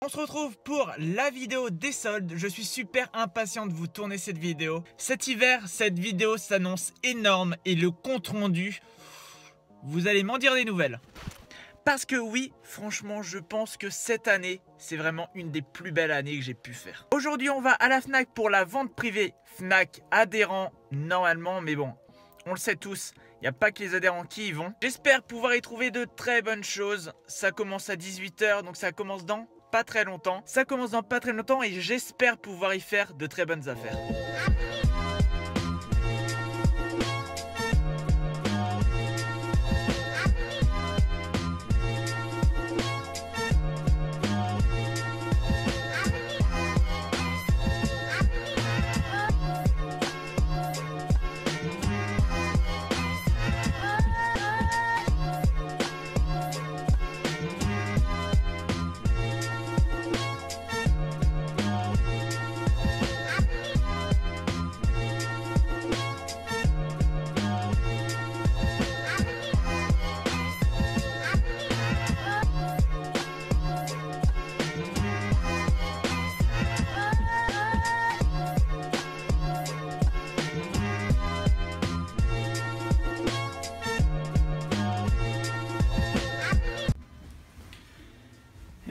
On se retrouve pour la vidéo des soldes. Je suis super impatient de vous tourner cette vidéo. Cet hiver, cette vidéo s'annonce énorme et le compte rendu, vous allez m'en dire des nouvelles. Parce que oui, franchement, je pense que cette année, c'est vraiment une des plus belles années que j'ai pu faire. Aujourd'hui, on va à la Fnac pour la vente privée Fnac adhérents normalement, mais bon, on le sait tous, il n'y a pas que les adhérents qui y vont. J'espère pouvoir y trouver de très bonnes choses. Ça commence à 18 h, donc ça commence dans pas très longtemps. Ça commence dans pas très longtemps et j'espère pouvoir y faire de très bonnes affaires.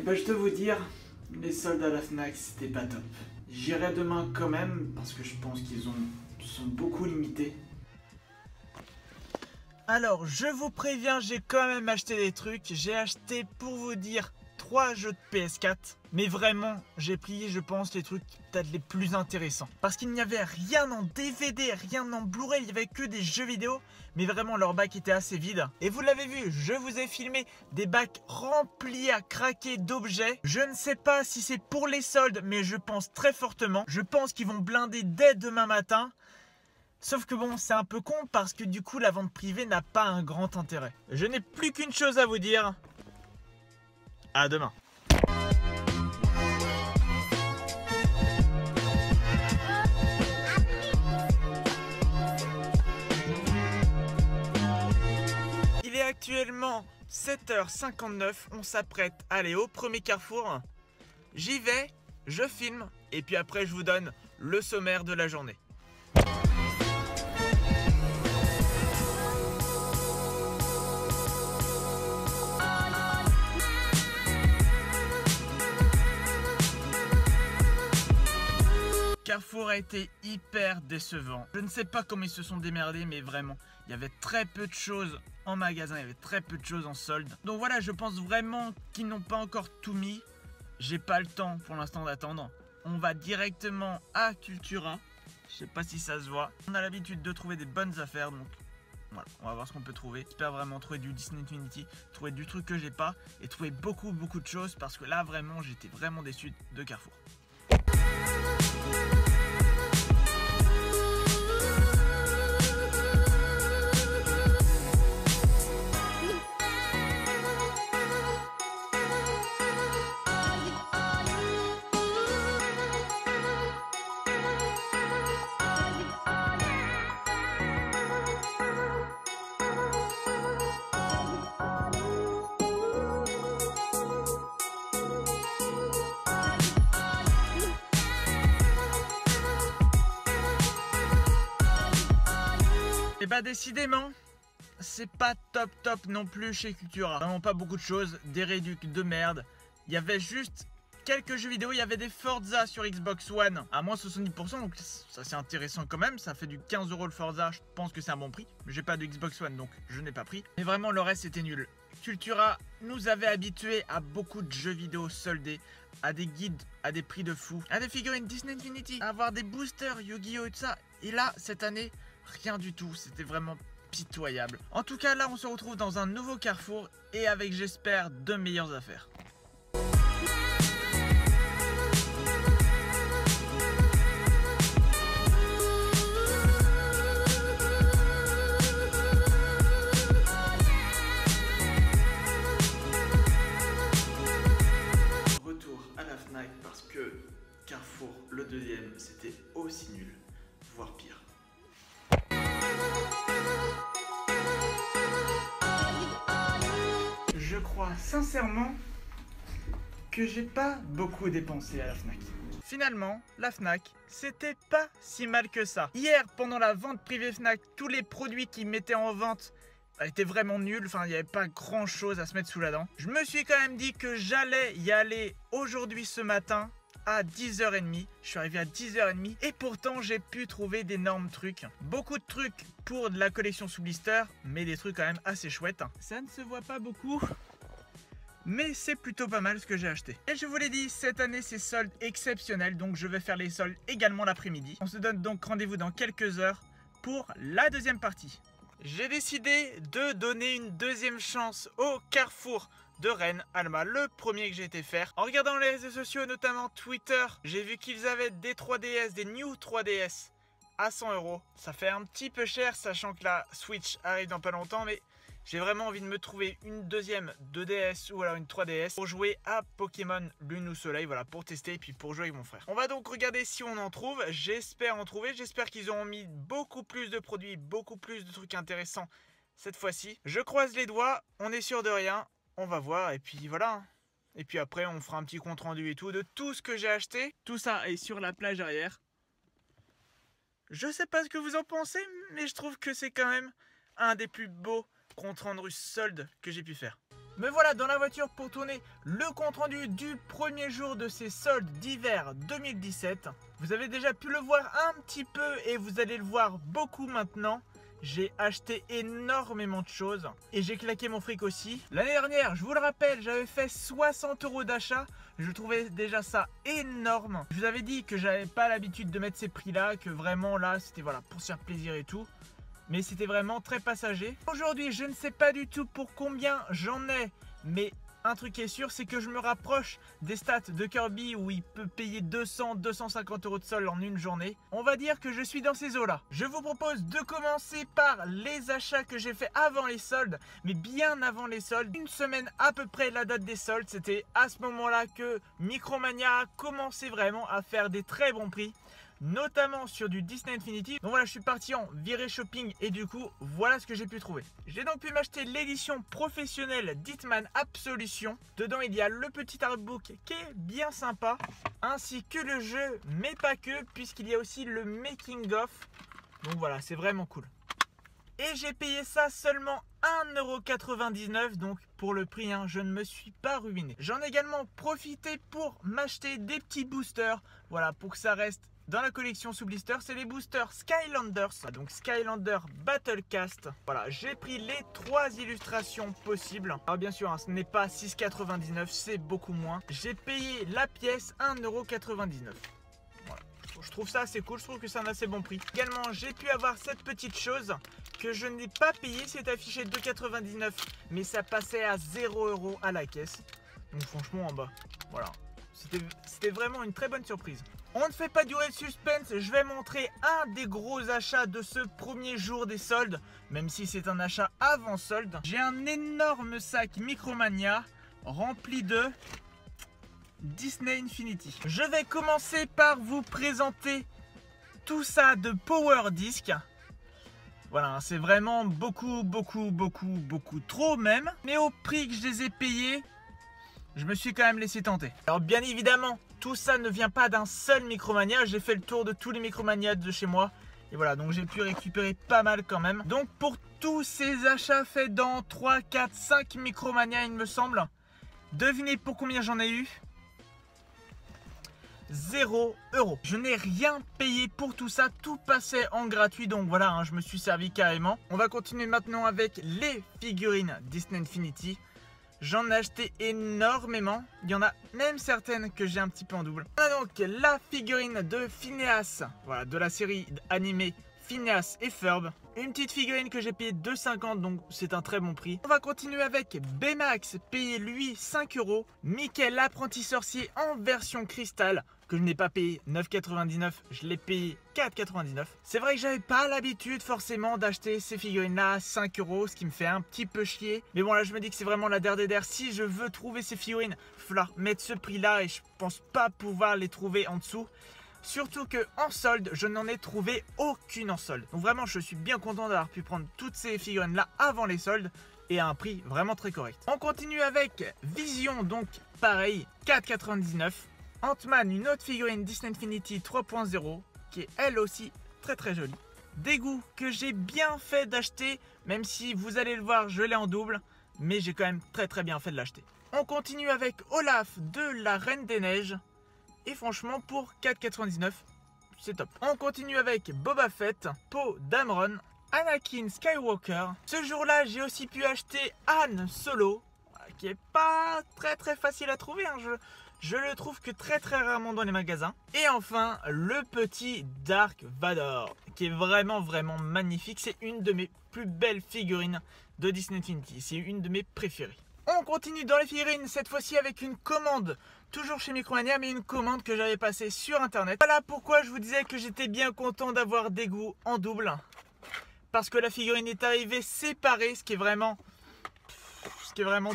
Je dois vous dire, les soldes à la Fnac c'était pas top. J'irai demain quand même parce que je pense qu'ils sont beaucoup limités. Alors je vous préviens, j'ai quand même acheté des trucs. J'ai acheté, pour vous dire, 3 jeux de PS4. Mais vraiment, j'ai pris, je pense, les trucs peut-être les plus intéressants. Parce qu'il n'y avait rien en DVD, rien en Blu-ray, il n'y avait que des jeux vidéo. Mais vraiment, leur bac était assez vide. Et vous l'avez vu, je vous ai filmé des bacs remplis à craquer d'objets. Je ne sais pas si c'est pour les soldes, mais je pense très fortement. Je pense qu'ils vont blinder dès demain matin. Sauf que bon, c'est un peu con parce que du coup, la vente privée n'a pas un grand intérêt. Je n'ai plus qu'une chose à vous dire. À demain. Il est actuellement 7 h 59, on s'apprête à aller au premier Carrefour. J'y vais, je filme et puis après je vous donne le sommaire de la journée. Carrefour a été hyper décevant. Je ne sais pas comment ils se sont démerdés, mais vraiment, il y avait très peu de choses en magasin, il y avait très peu de choses en solde. Donc voilà, je pense vraiment qu'ils n'ont pas encore tout mis. J'ai pas le temps pour l'instant d'attendre. On va directement à Cultura. Je sais pas si ça se voit. On a l'habitude de trouver des bonnes affaires, donc voilà, on va voir ce qu'on peut trouver. J'espère vraiment trouver du Disney Infinity, trouver du truc que j'ai pas et trouver beaucoup de choses parce que là vraiment, j'étais vraiment déçu de Carrefour. Et bah décidément, c'est pas top non plus chez Cultura. Vraiment pas beaucoup de choses, des réducs de merde. Il y avait juste quelques jeux vidéo, il y avait des Forza sur Xbox One à moins 70%, donc ça c'est intéressant quand même. Ça fait du 15 € le Forza, je pense que c'est un bon prix. J'ai pas de Xbox One donc je n'ai pas pris. Mais vraiment le reste c'était nul. Cultura nous avait habitués à beaucoup de jeux vidéo soldés, à des guides, à des prix de fou, à des figurines Disney Infinity, à avoir des boosters Yu-Gi-Oh et tout ça. Et là, cette année, rien du tout, c'était vraiment pitoyable. En tout cas, là, on se retrouve dans un nouveau Carrefour et avec, j'espère, de meilleures affaires. Retour à la Fnac parce que Carrefour, le deuxième, c'était aussi nul, voire pire. Je crois sincèrement que j'ai pas beaucoup dépensé à la Fnac. Finalement, la Fnac, c'était pas si mal que ça. Hier, pendant la vente privée Fnac, tous les produits qu'ils mettaient en vente étaient vraiment nuls. Enfin, il n'y avait pas grand chose à se mettre sous la dent. Je me suis quand même dit que j'allais y aller aujourd'hui ce matin à 10h30. Je suis arrivé à 10h30 et pourtant j'ai pu trouver d'énormes trucs. Beaucoup de trucs pour de la collection sous blister, mais des trucs quand même assez chouettes. Ça ne se voit pas beaucoup, mais c'est plutôt pas mal ce que j'ai acheté. Et je vous l'ai dit, cette année c'est soldes exceptionnels, donc je vais faire les soldes également l'après-midi. On se donne donc rendez-vous dans quelques heures pour la deuxième partie. J'ai décidé de donner une deuxième chance au Carrefour de Rennes, Alma, le premier que j'ai été faire. En regardant les réseaux sociaux, notamment Twitter, j'ai vu qu'ils avaient des 3DS, des New 3DS à 100 €. Ça fait un petit peu cher, sachant que la Switch arrive dans pas longtemps, mais j'ai vraiment envie de me trouver une deuxième 2DS ou alors une 3DS pour jouer à Pokémon Lune ou Soleil, voilà, pour tester et puis pour jouer avec mon frère. On va donc regarder si on en trouve, j'espère en trouver, j'espère qu'ils auront mis beaucoup plus de produits, beaucoup plus de trucs intéressants cette fois-ci. Je croise les doigts, on est sûr de rien, on va voir et puis voilà. Et puis après on fera un petit compte rendu et tout de tout ce que j'ai acheté. Tout ça est sur la plage arrière. Je sais pas ce que vous en pensez, mais je trouve que c'est quand même un des plus beaux compte rendu solde que j'ai pu faire. Me voilà dans la voiture pour tourner le compte rendu du premier jour de ces soldes d'hiver 2017. Vous avez déjà pu le voir un petit peu et vous allez le voir beaucoup maintenant. J'ai acheté énormément de choses et j'ai claqué mon fric aussi. L'année dernière, je vous le rappelle, j'avais fait 60 € d'achat. Je trouvais déjà ça énorme. Je vous avais dit que j'avais pas l'habitude de mettre ces prix là, que vraiment là c'était voilà pour se faire plaisir et tout. Mais c'était vraiment très passager. Aujourd'hui, je ne sais pas du tout pour combien j'en ai, mais un truc est sûr, c'est que je me rapproche des stats de Kirby où il peut payer 200-250 € de solde en une journée. On va dire que je suis dans ces eaux-là. Je vous propose de commencer par les achats que j'ai fait avant les soldes, mais bien avant les soldes. Une semaine à peu près la date des soldes, c'était à ce moment-là que Micromania a commencé vraiment à faire des très bons prix, notamment sur du Disney Infinity. Donc voilà, je suis parti en virée shopping et du coup voilà ce que j'ai pu trouver. J'ai donc pu m'acheter l'édition professionnelle d'Hitman Absolution. Dedans il y a le petit artbook qui est bien sympa, ainsi que le jeu, mais pas que, puisqu'il y a aussi le making of. Donc voilà, c'est vraiment cool. Et j'ai payé ça seulement 1,99 €, donc pour le prix, hein, je ne me suis pas ruiné. J'en ai également profité pour m'acheter des petits boosters, voilà, pour que ça reste dans la collection sous blister. C'est les boosters Skylanders, donc Skylander Battlecast. Voilà, j'ai pris les 3 illustrations possibles. Alors bien sûr, hein, ce n'est pas 6,99 €, c'est beaucoup moins. J'ai payé la pièce 1,99 €. Voilà. Je trouve ça assez cool, je trouve que c'est un assez bon prix. Également, j'ai pu avoir cette petite chose que je n'ai pas payé, c'est affiché 2,99 €, mais ça passait à 0 € à la caisse. Donc franchement, en bas, voilà. C'était vraiment une très bonne surprise. On ne fait pas durer le suspense, je vais montrer un des gros achats de ce premier jour des soldes, même si c'est un achat avant solde. J'ai un énorme sac Micromania rempli de Disney Infinity. Je vais commencer par vous présenter tout ça de Power Disc. Voilà, c'est vraiment beaucoup trop même. Mais au prix que je les ai payés, je me suis quand même laissé tenter. Alors bien évidemment, tout ça ne vient pas d'un seul Micromania. J'ai fait le tour de tous les Micromania de chez moi. Et voilà, donc j'ai pu récupérer pas mal quand même. Donc pour tous ces achats faits dans 3, 4, 5 Micromania, il me semble, devinez pour combien j'en ai eu? 0 €. Je n'ai rien payé pour tout ça, tout passait en gratuit, donc voilà, hein, je me suis servi carrément. On va continuer maintenant avec les figurines Disney Infinity. J'en ai acheté énormément, il y en a même certaines que j'ai un petit peu en double. On a donc la figurine de Phineas, voilà, de la série animée Phineas et Ferb. Une petite figurine que j'ai payé 2,50 €, donc c'est un très bon prix. On va continuer avec Baymax, payé lui 5 €. Mickey l'apprenti sorcier en version cristal, que je n'ai pas payé 9,99 €, je l'ai payé 4,99 €. C'est vrai que j'avais pas l'habitude forcément d'acheter ces figurines là à 5 €, ce qui me fait un petit peu chier. Mais bon là je me dis que c'est vraiment la der des der. Si je veux trouver ces figurines, il va falloir mettre ce prix là et je pense pas pouvoir les trouver en dessous. Surtout que en solde, je n'en ai trouvé aucune en solde. Donc vraiment, je suis bien content d'avoir pu prendre toutes ces figurines là avant les soldes. et à un prix vraiment très correct. On continue avec Vision, donc pareil, 4,99. Ant-Man, une autre figurine Disney Infinity 3.0 qui est elle aussi très très jolie. Dégoût que j'ai bien fait d'acheter, même si vous allez le voir, je l'ai en double, mais j'ai quand même très très bien fait de l'acheter. On continue avec Olaf de la Reine des Neiges, et franchement pour 4,99, c'est top. On continue avec Boba Fett, Poe Dameron, Anakin Skywalker. Ce jour-là, j'ai aussi pu acheter Han Solo, qui est pas très très facile à trouver, hein. Je le trouve que très très rarement dans les magasins. Et enfin, le petit Dark Vador, qui est vraiment vraiment magnifique. C'est une de mes plus belles figurines de Disney Infinity. C'est une de mes préférées. On continue dans les figurines, cette fois-ci avec une commande, toujours chez Micromania, mais une commande que j'avais passée sur internet. Voilà pourquoi je vous disais que j'étais bien content d'avoir Dégoût en double. Parce que la figurine est arrivée séparée, ce qui est vraiment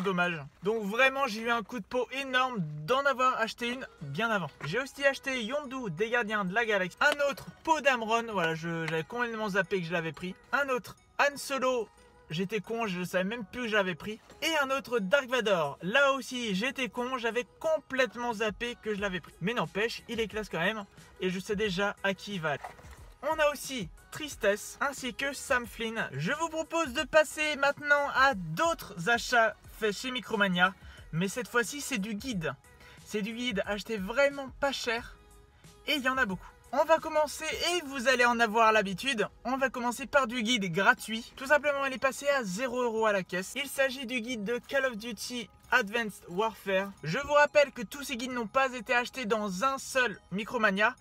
dommage. Donc vraiment j'ai eu un coup de peau énorme d'en avoir acheté une bien avant. J'ai aussi acheté Yondu des Gardiens de la Galaxie, un autre Poe Dameron, voilà, j'avais complètement zappé que je l'avais pris, un autre Han Solo, j'étais con, je ne savais même plus que j'avais pris, et un autre Dark Vador, là aussi j'étais con, j'avais complètement zappé que je l'avais pris, mais n'empêche il est classe quand même et je sais déjà à qui il va aller. On a aussi Tristesse ainsi que Sam Flynn. Je vous propose de passer maintenant à d'autres achats faits chez Micromania, mais cette fois-ci c'est du guide. C'est du guide acheté vraiment pas cher et il y en a beaucoup. On va commencer, et vous allez en avoir l'habitude, on va commencer par du guide gratuit. Tout simplement il est passé à 0 € à la caisse. Il s'agit du guide de Call of Duty Advanced Warfare. Je vous rappelle que tous ces guides n'ont pas été achetés dans un seul Micromania,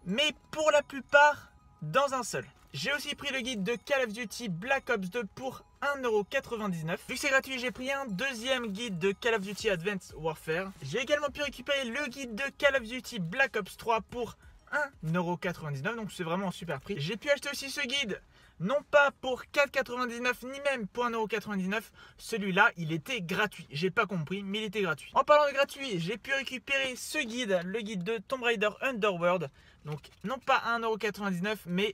mais pour la plupart dans un seul. J'ai aussi pris le guide de Call of Duty Black Ops 2 pour 1,99 €. Vu que c'est gratuit, j'ai pris un deuxième guide de Call of Duty Advanced Warfare. J'ai également pu récupérer le guide de Call of Duty Black Ops 3 pour 1,99 €, donc c'est vraiment un super prix. J'ai pu acheter aussi ce guide, non pas pour 4,99 € ni même pour 1,99 €. Celui-là, il était gratuit. J'ai pas compris, mais il était gratuit. En parlant de gratuit, j'ai pu récupérer ce guide, le guide de Tomb Raider Underworld. Donc non pas 1,99 €, mais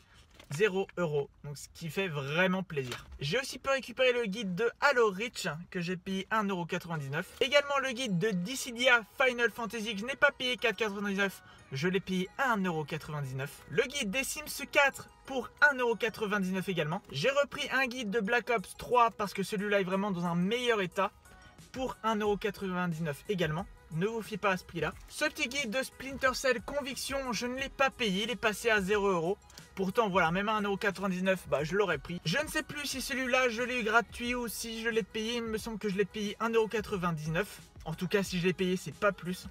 0 €, donc ce qui fait vraiment plaisir. J'ai aussi pu récupérer le guide de Halo Reach que j'ai payé 1,99 €. Également le guide de Dissidia Final Fantasy que je n'ai pas payé 4,99 €, je l'ai payé 1,99 €. Le guide des Sims 4 pour 1,99 € également. J'ai repris un guide de Black Ops 3 parce que celui-là est vraiment dans un meilleur état pour 1,99 € également. Ne vous fiez pas à ce prix là. Ce petit guide de Splinter Cell Conviction, je ne l'ai pas payé, il est passé à 0 €. Pourtant voilà, même à 1,99 €, bah, je l'aurais pris. Je ne sais plus si celui-là je l'ai eu gratuit ou si je l'ai payé. Il me semble que je l'ai payé 1,99 €. En tout cas si je l'ai payé c'est pas plus.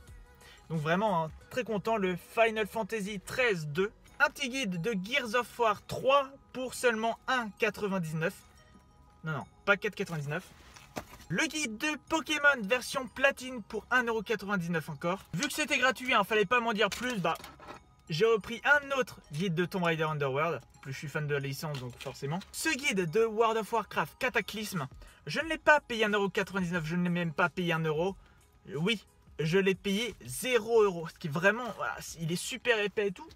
Donc vraiment hein, très content. Le Final Fantasy 13-2. Un petit guide de Gears of War 3 pour seulement 1,99 €. Non, pas 4,99 €. Le guide de Pokémon version platine pour 1,99 € encore. Vu que c'était gratuit, hein, fallait pas m'en dire plus, bah j'ai repris un autre guide de Tomb Raider Underworld. En plus je suis fan de la licence donc forcément. Ce guide de World of Warcraft Cataclysme, je ne l'ai pas payé 1,99 €, je ne l'ai même pas payé 1 €. Oui, je l'ai payé 0 €. Ce qui est vraiment, voilà, il est super épais et tout.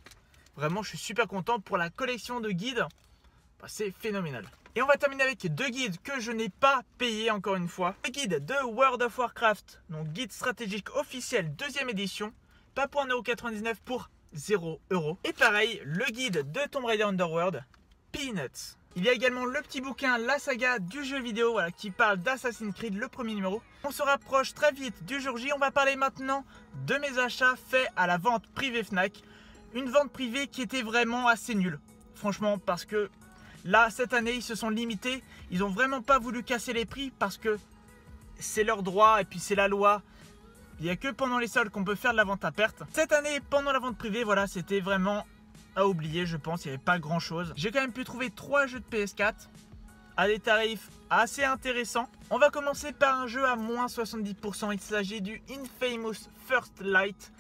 Vraiment je suis super content pour la collection de guides. Bah, c'est phénoménal. Et on va terminer avec deux guides que je n'ai pas payés encore une fois. Le guide de World of Warcraft, donc guide stratégique officiel 2e édition, pas pour 1,99 € pour 0 €. Et pareil, le guide de Tomb Raider Underworld, Peanuts. Il y a également le petit bouquin La Saga du jeu vidéo, voilà, qui parle d'Assassin's Creed, le premier numéro. On se rapproche très vite du jour J. On va parler maintenant de mes achats faits à la vente privée Fnac. Une vente privée qui était vraiment assez nulle, franchement, parce que là, cette année, ils se sont limités. Ils n'ont vraiment pas voulu casser les prix parce que c'est leur droit et puis c'est la loi. Il n'y a que pendant les soldes qu'on peut faire de la vente à perte. Cette année, pendant la vente privée, voilà, c'était vraiment à oublier, je pense. Il n'y avait pas grand chose. J'ai quand même pu trouver 3 jeux de PS4 à des tarifs assez intéressants. On va commencer par un jeu à moins 70%. Il s'agit du Infamous First Light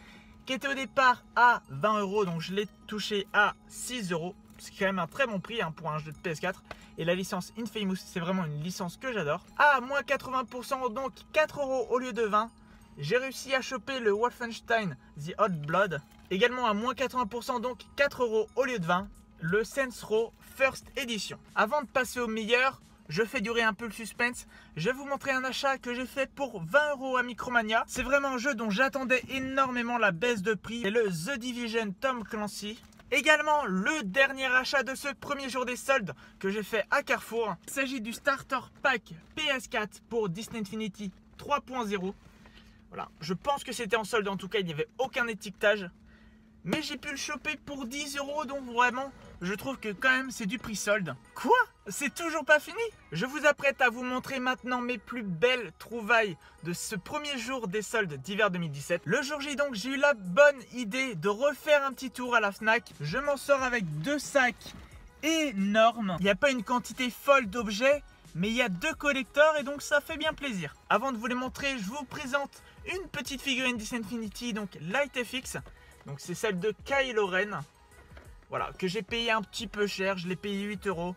qui était au départ à 20 €. Donc je l'ai touché à 6 €. C'est quand même un très bon prix hein, pour un jeu de PS4. Et la licence Infamous, c'est vraiment une licence que j'adore. À moins 80%, donc 4 € au lieu de 20. J'ai réussi à choper le Wolfenstein The Old Blood. Également à moins 80%, donc 4 € au lieu de 20. Le Saints Row First Edition. Avant de passer au meilleur, je fais durer un peu le suspense. Je vais vous montrer un achat que j'ai fait pour 20 € à Micromania. C'est vraiment un jeu dont j'attendais énormément la baisse de prix. C'est le The Division Tom Clancy. Également le dernier achat de ce premier jour des soldes que j'ai fait à Carrefour. Il s'agit du Starter Pack PS4 pour Disney Infinity 3.0. Voilà, je pense que c'était en solde, en tout cas il n'y avait aucun étiquetage. Mais j'ai pu le choper pour 10 €, donc vraiment, je trouve que quand même c'est du prix solde. Quoi? C'est toujours pas fini? Je vous apprête à vous montrer maintenant mes plus belles trouvailles de ce premier jour des soldes d'hiver 2017. Le jour J donc, j'ai eu la bonne idée de refaire un petit tour à la Fnac. Je m'en sors avec 2 sacs énormes. Il n'y a pas une quantité folle d'objets, mais il y a 2 collecteurs et donc ça fait bien plaisir. Avant de vous les montrer, je vous présente une petite figurine Disney Infinity, donc Light FX. Donc c'est celle de Kylo Ren. Voilà, que j'ai payé un petit peu cher, je l'ai payé 8 €.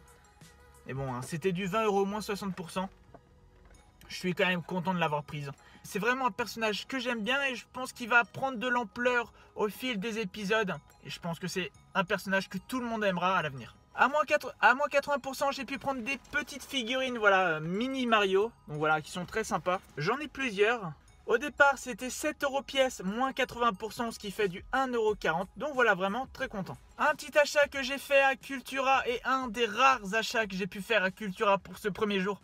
Mais bon, hein, c'était du 20 € moins 60%. Je suis quand même content de l'avoir prise. C'est vraiment un personnage que j'aime bien et je pense qu'il va prendre de l'ampleur au fil des épisodes. Et je pense que c'est un personnage que tout le monde aimera à l'avenir. À moins 80%, j'ai pu prendre des petites figurines, voilà, mini Mario. Donc voilà, qui sont très sympas. J'en ai plusieurs. Au départ, c'était 7 € pièce, moins 80%, ce qui fait du 1,40 €. Donc voilà, vraiment très content. Un petit achat que j'ai fait à Cultura et un des rares achats que j'ai pu faire à Cultura pour ce premier jour.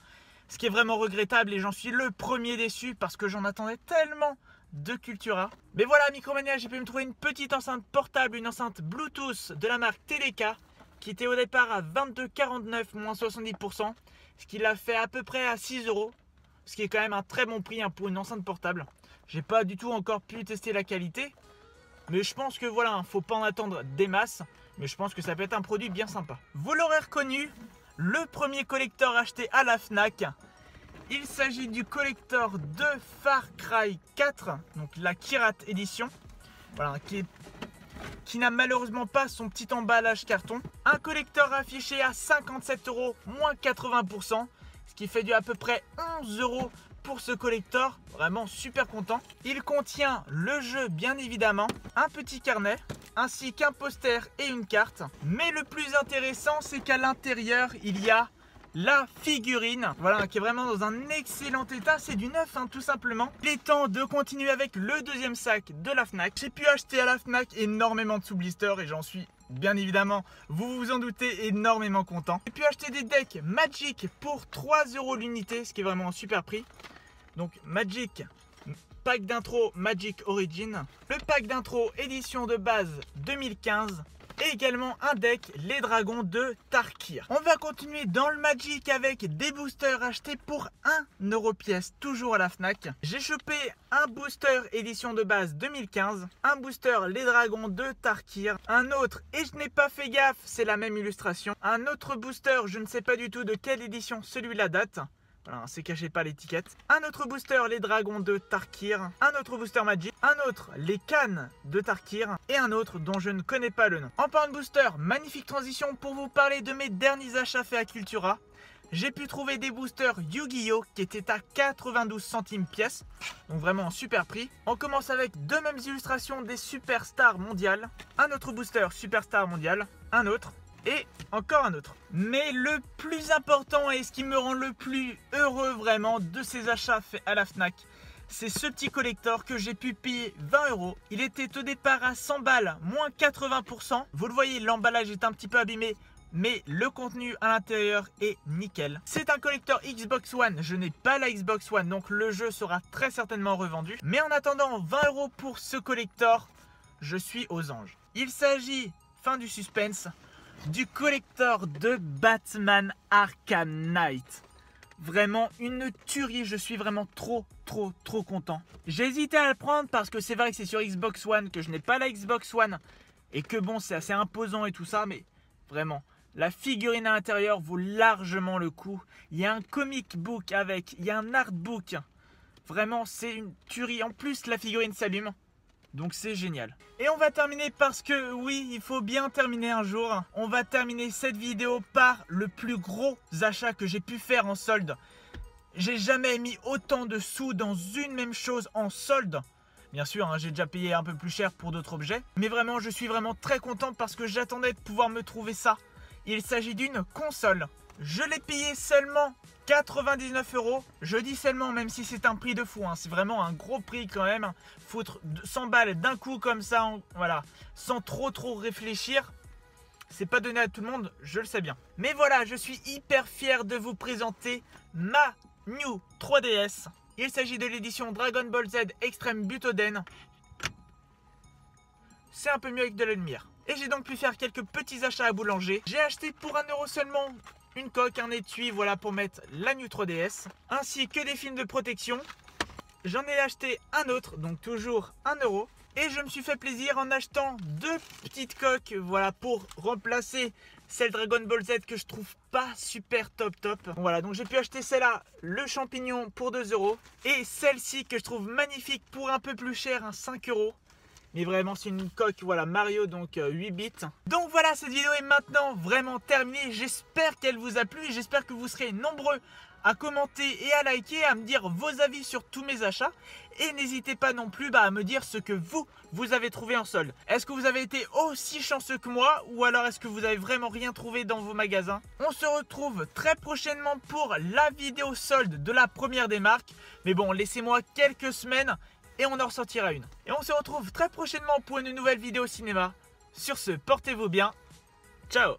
Ce qui est vraiment regrettable et j'en suis le premier déçu parce que j'en attendais tellement de Cultura. Mais voilà, Micromania, j'ai pu me trouver une petite enceinte portable, une enceinte Bluetooth de la marque Teleka, qui était au départ à 22,49 moins 70%, ce qui l'a fait à peu près à 6 €. Ce qui est quand même un très bon prix pour une enceinte portable. J'ai pas du tout encore pu tester la qualité. Mais je pense que voilà, faut pas en attendre des masses. Mais je pense que ça peut être un produit bien sympa. Vous l'aurez reconnu, le premier collector acheté à la Fnac. Il s'agit du collector de Far Cry 4. Donc la Kirat Edition. Voilà, qui n'a malheureusement pas son petit emballage carton. Un collector affiché à 57 € moins 80%. Ce qui fait du à peu près 11 € pour ce collector. Vraiment super content. Il contient le jeu bien évidemment, un petit carnet, ainsi qu'un poster et une carte. Mais le plus intéressant, c'est qu'à l'intérieur, il y a la figurine. Voilà, qui est vraiment dans un excellent état. C'est du neuf, tout simplement. Il est temps de continuer avec le deuxième sac de la Fnac. J'ai pu acheter à la Fnac énormément de sous-blisters et j'en suis bien évidemment, vous vous en doutez, énormément content. J'ai pu acheter des decks Magic pour 3 € l'unité, ce qui est vraiment un super prix. Donc Magic, pack d'intro Magic Origin, le pack d'intro édition de base 2015 et également un deck Les Dragons de Tarkir. On va continuer dans le Magic avec des boosters achetés pour 1 € pièce, toujours à la Fnac. J'ai chopé un booster édition de base 2015, un booster Les Dragons de Tarkir, un autre, et je n'ai pas fait gaffe, c'est la même illustration, un autre booster, je ne sais pas du tout de quelle édition celui-là date. Voilà, c'est caché pas l'étiquette. Un autre booster, les dragons de Tarkir. Un autre booster Magic. Un autre, les cannes de Tarkir. Et un autre dont je ne connais pas le nom. En parlant de booster, magnifique transition pour vous parler de mes derniers achats faits à Cultura. J'ai pu trouver des boosters Yu-Gi-Oh! Qui étaient à 92 centimes pièce. Donc vraiment un super prix. On commence avec deux mêmes illustrations des superstars mondiales. Un autre booster superstar mondial. Un autre. Et encore un autre. Mais le plus important et ce qui me rend le plus heureux vraiment de ces achats faits à la Fnac, c'est ce petit collector que j'ai pu payer 20 €. Il était au départ à 100 balles, moins 80%. Vous le voyez, l'emballage est un petit peu abîmé, mais le contenu à l'intérieur est nickel. C'est un collector Xbox One. Je n'ai pas la Xbox One, donc le jeu sera très certainement revendu. Mais en attendant, 20 € pour ce collector, je suis aux anges. Il s'agit, fin du suspense, du collector de Batman Arkham Knight. Vraiment une tuerie, je suis vraiment trop content. J'ai hésité à le prendre parce que c'est vrai que c'est sur Xbox One, que je n'ai pas la Xbox One et que bon, c'est assez imposant et tout ça, mais vraiment, la figurine à l'intérieur vaut largement le coup. Il y a un comic book avec, il y a un artbook. Vraiment, c'est une tuerie. En plus, la figurine s'allume. Donc c'est génial. Et on va terminer parce que oui, il faut bien terminer un jour. On va terminer cette vidéo par le plus gros achat que j'ai pu faire en solde. J'ai jamais mis autant de sous dans une même chose en solde. Bien sûr, j'ai déjà payé un peu plus cher pour d'autres objets. Mais vraiment, je suis vraiment très content parce que j'attendais de pouvoir me trouver ça. Il s'agit d'une console Je l'ai payé seulement 99 €. Je dis seulement, même si c'est un prix de fou, hein. C'est vraiment un gros prix quand même. Foutre 100 balles d'un coup comme ça, voilà, sans trop réfléchir. C'est pas donné à tout le monde, je le sais bien. Mais voilà, je suis hyper fier de vous présenter ma New 3DS. Il s'agit de l'édition Dragon Ball Z Extreme Butoden. C'est un peu mieux avec de la lumière. Et j'ai donc pu faire quelques petits achats à boulanger. J'ai acheté pour 1 € seulement une coque, un étui, voilà, pour mettre la New 3DS. Ainsi que des films de protection. J'en ai acheté un autre, donc toujours 1 €. Et je me suis fait plaisir en achetant 2 petites coques, voilà, pour remplacer celle Dragon Ball Z que je trouve pas super top. Voilà, donc j'ai pu acheter celle-là, le champignon, pour 2 €. Et celle-ci que je trouve magnifique pour un peu plus cher, 5 €. Mais vraiment, c'est une coque, voilà, Mario, donc 8 bits. Donc voilà, cette vidéo est maintenant vraiment terminée. J'espère qu'elle vous a plu. J'espère que vous serez nombreux à commenter et à liker, à me dire vos avis sur tous mes achats. Et n'hésitez pas non plus à me dire ce que vous avez trouvé en solde. Est-ce que vous avez été aussi chanceux que moi, ou alors est-ce que vous avez vraiment rien trouvé dans vos magasins? On se retrouve très prochainement pour la vidéo solde de la première des marques. Mais bon, laissez-moi quelques semaines et on en ressortira une. Et on se retrouve très prochainement pour une nouvelle vidéo cinéma. Sur ce, portez-vous bien. Ciao!